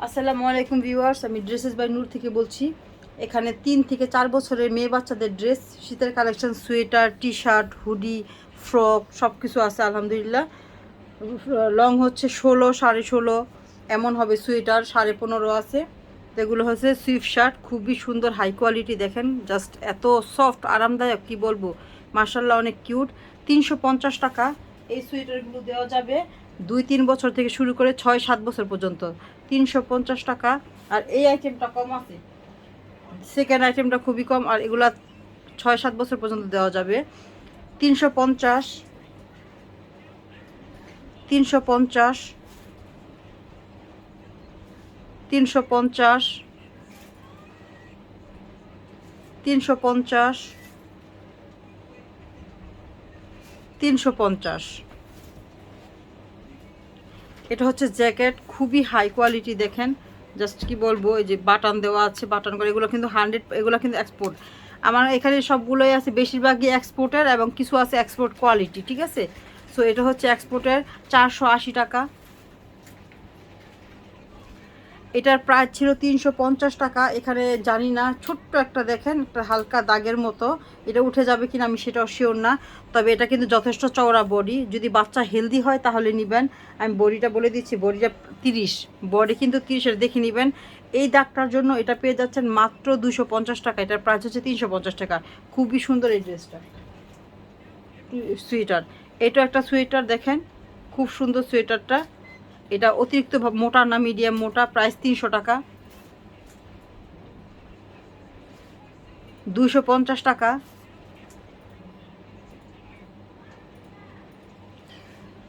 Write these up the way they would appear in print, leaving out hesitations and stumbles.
আসসালামু আলাইকুম ভিউয়ার্স, আমি ড্রেসেস বাই নূর থেকে বলছি। এখানে 3 থেকে 4 বছরের মেয়ে বাচ্চাদের ড্রেস, শীতের collection, sweater, T shirt, hoodie, frock সব কিছু আছে আলহামদুলিল্লাহ। লং হচ্ছে 16, 16.5 এমন হবে। সোয়েটার 15.5 আছে। তো এগুলো হচ্ছে সুইফট শার্ট, খুবই সুন্দর হাই কোয়ালিটি। দেখেন জাস্ট এত সফট আরামদায়ক কি বলবো, মার্শাল্লাহ অনেক কিউট। 350 টাকা। এই সোয়েটারগুলো দেওয়া যাবে 2-3 বছর থেকে শুরু করে 6-7 বছর পর্যন্ত। 350 টাকা। আর এই আইটেমটা কম আছে, সেকেন্ড আইটেমটা খুবই কম, আর এগুলা 6-7 বছর পর্যন্ত দেওয়া যাবে। 350, 350, 350, 350, 350। এটা হচ্ছে জ্যাকেট, খুবই হাই কোয়ালিটি। দেখেন জাস্ট কি বলবো, এই যে বাটন দেওয়া আছে, বাটন করে, এগুলো কিন্তু 100, এগুলো কিন্তু এক্সপোর্ট। আমার এখানে সবগুলোই আছে, বেশিরভাগই এক্সপোর্টের এবং কিছু আছে এক্সপোর্ট কোয়ালিটি, ঠিক আছে। সো এটা হচ্ছে এক্সপোর্টের। 480 টাকা। এটার প্রাইস ছিল 350 টাকা। এখানে জানি না, ছোট্ট একটা দেখেন, একটা হালকা দাগের মতো, এটা উঠে যাবে কিনা আমি সেটাও শিওর না। তবে এটা কিন্তু যথেষ্ট চওড়া বডি, যদি বাচ্চা হেলদি হয় তাহলে নেবেন। আমি বডিটা বলে দিচ্ছি, বডিটা 30, বডি কিন্তু 30-এর দেখে নেবেন। এই দাগটার জন্য এটা পেয়ে যাচ্ছেন মাত্র 250 টাকা। এটার প্রাইস হচ্ছে 350 টাকা। খুবই সুন্দর এই ড্রেসটা। সোয়েটার, এটা একটা সোয়েটার দেখেন, খুব সুন্দর সোয়েটারটা। এটা অতিরিক্ত মোটা না, মিডিয়াম মোটা। প্রাইস 300 টাকা। 250 টাকা।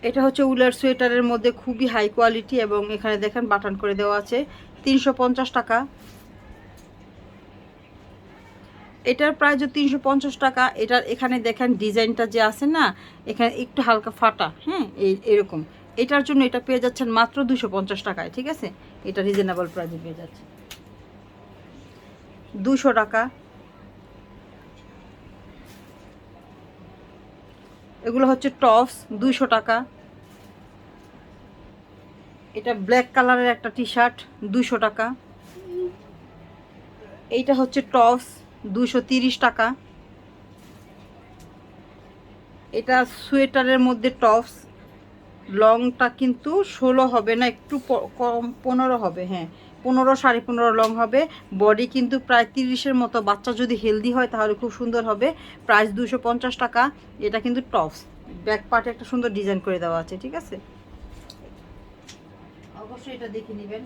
এটা হচ্ছে উলের সোয়েটারের মধ্যে খুবই হাই কোয়ালিটি, এবং এখানে দেখেন বাটন করে দেওয়া আছে। 350 টাকা। এটার প্রাইস 350 টাকা। এটার এখানে দেখেন ডিজাইনটা যে আছে না, এখানে একটু হালকা ফাটা, হ্যাঁ, এরকম। এটার জন্য এটা পেয়ে যাচ্ছেন মাত্র 250 টাকায়, ঠিক আছে। এটা রিজনেবল প্রাইসে পেয়ে যাচ্ছে। 200 টাকা। এগুলো হচ্ছে টপস, 200 টাকা। এটা ব্ল্যাক কালারের একটা টি শার্ট, 200 টাকা। এইটা হচ্ছে টপস, 230 টাকা। এটা সোয়েটারের মধ্যে টপস, লংটা কিন্তু 16 হবে না, একটু কম, 15 হবে, হ্যাঁ 15, 15.5 লং হবে। বডি কিন্তু প্রায় 30-এর মতো। বাচ্চা যদি হেলদি হয় তাহলে খুব সুন্দর হবে। প্রাইস 250 টাকা। এটা কিন্তু টপস, ব্যাক পার্টে একটা সুন্দর ডিজাইন করে দেওয়া আছে, ঠিক আছে। অবশ্যই এটা দেখে নেবেন।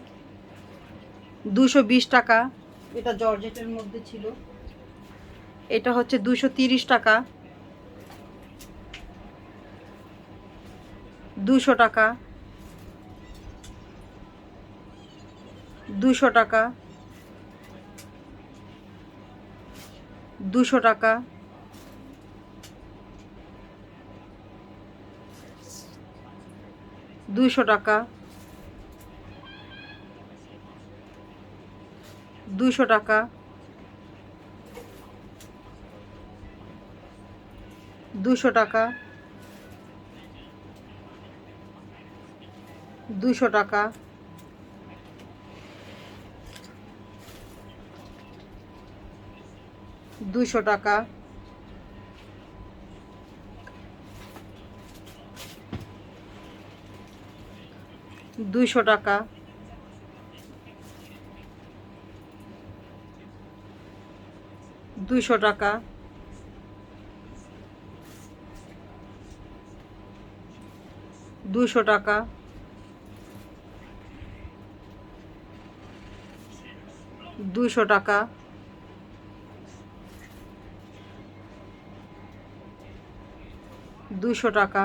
220 টাকা। এটা জর্জেটের মধ্যে ছিল। এটা হচ্ছে 230 টাকা। 200 টাকা। 200 টাকা। 200 টাকা। 200 টাকা। 200 টাকা। 200 টাকা। 200 টাকা। 200 টাকা। 200 টাকা। 200 টাকা। 200 টাকা। 200 টাকা। 200 টাকা।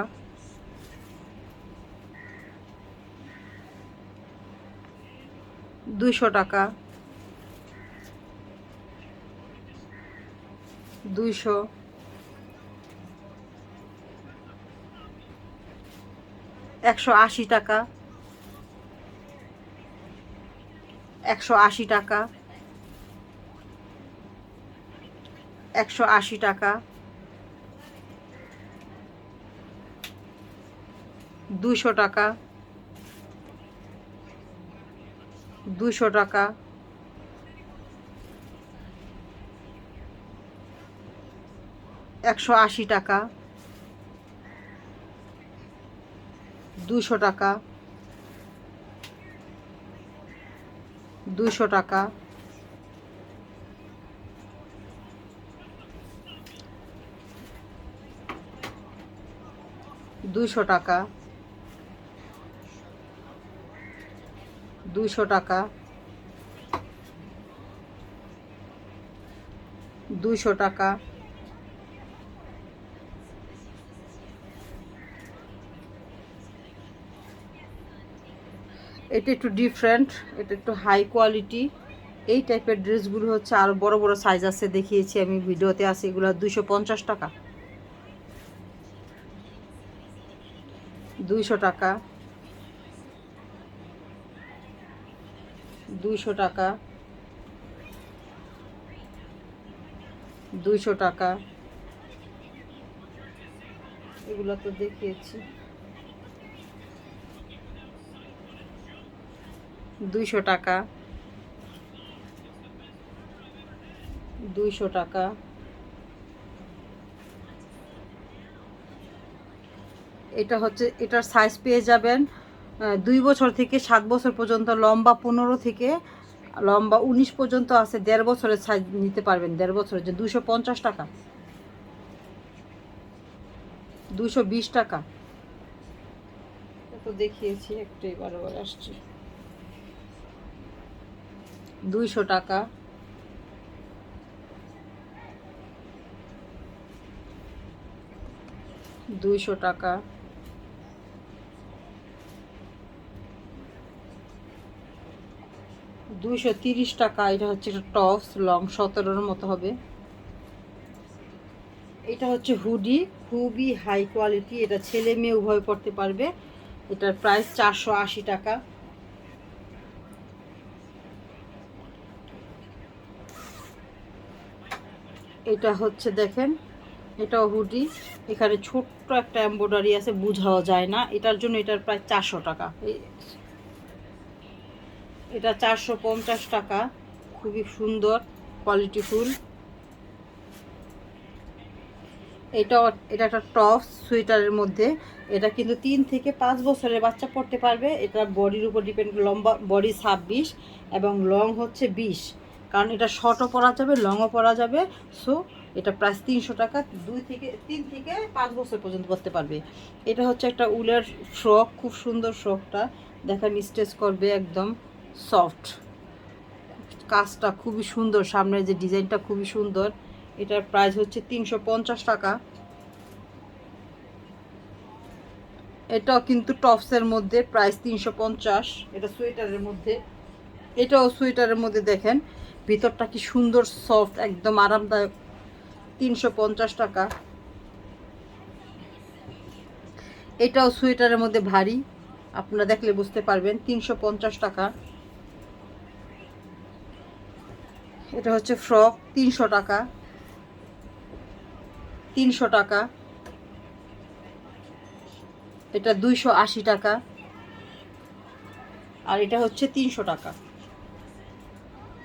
200 টাকা। 200। 180 টাকা। 180 টাকা। 180 টাকা। 200 টাকা। 200 টাকা, 180 টাকা, 200 টাকা, 200 টাকা, 200 টাকা, 200 টাকা, 200 টাকা, এটা একটু ডিফারেন্ট, এটা একটু হাই কোয়ালিটি। এই টাইপের ড্রেসগুলো হচ্ছে আরও বড় বড় সাইজ আছে, দেখিয়েছি আমি ভিডিওতে আছে। এগুলো 250 টাকা, 200 টাকা, 200 টাকা, 200 টাকা, এগুলো তো দেখিয়েছি। 200 টাকা, 200 টাকা, এটা হচ্ছে, এটার সাইজ পেয়ে যাবেন 2 বছর থেকে 7 বছর পর্যন্ত, লম্বা 15 থেকে লম্বা 19 পর্যন্ত আছে। 1.5 বছরের সাইজ নিতে পারবেন, 1.5 বছরের। যে 250 টাকা, 220 টাকা, তো দেখিয়েছি, একটাই বারবার আসছে। 200 টাকা, 200 টাকা, 230 টাকা। এটা হচ্ছে একটা টপস, লং 17-র মতো হবে। এটা হচ্ছে হুডি, খুবই হাই কোয়ালিটি, এটা ছেলে মেয়ে উভয় পড়তে পারবে। এটার প্রাইস 480 টাকা। এটা হচ্ছে দেখেন, এটাও হুডি, এখানে ছোট্ট একটা এমব্রয়ডারি আছে, বোঝাও যায় না। এটার জন্য এটার প্রায় 400 টাকা। এটা 450 টাকা, খুবই সুন্দর কোয়ালিটিফুল। এটা একটা টপ সোয়েটারের মধ্যে, এটা কিন্তু 3 থেকে 5 বছরের বাচ্চা পড়তে পারবে। এটা বডির উপর ডিপেন্ড, লম্বা বডি 26 এবং লং হচ্ছে 20, কারণ এটা শর্টও পরা যাবে, লংও পরা যাবে। সো এটা প্রাইস 300 টাকা, 3 থেকে 5 বছর পর্যন্ত পড়তে পারবে। এটা হচ্ছে একটা উলের ফ্রক, খুব সুন্দর ফ্রকটা, দেখেন স্টেচ করবে, একদম সফট, কাজটা খুবই সুন্দর, সামনের যে ডিজাইনটা খুবই সুন্দর। এটার প্রাইস হচ্ছে 350 টাকা। এটাও কিন্তু টপসের মধ্যে, প্রাইস 350। এটা সোয়েটারের মধ্যে, এটাও সোয়েটারের মধ্যে, দেখেন ভিতরটা কি সুন্দর সফট, একদম আরামদায়ক। 350 টাকা। এটাও সোয়েটারের মধ্যে ভারী, আপনারা দেখলে বুঝতে পারবেন। 350 টাকা। এটা হচ্ছে ফ্রক, 300 টাকা, 300 টাকা। এটা 280 টাকা, আর এটা হচ্ছে 300 টাকা।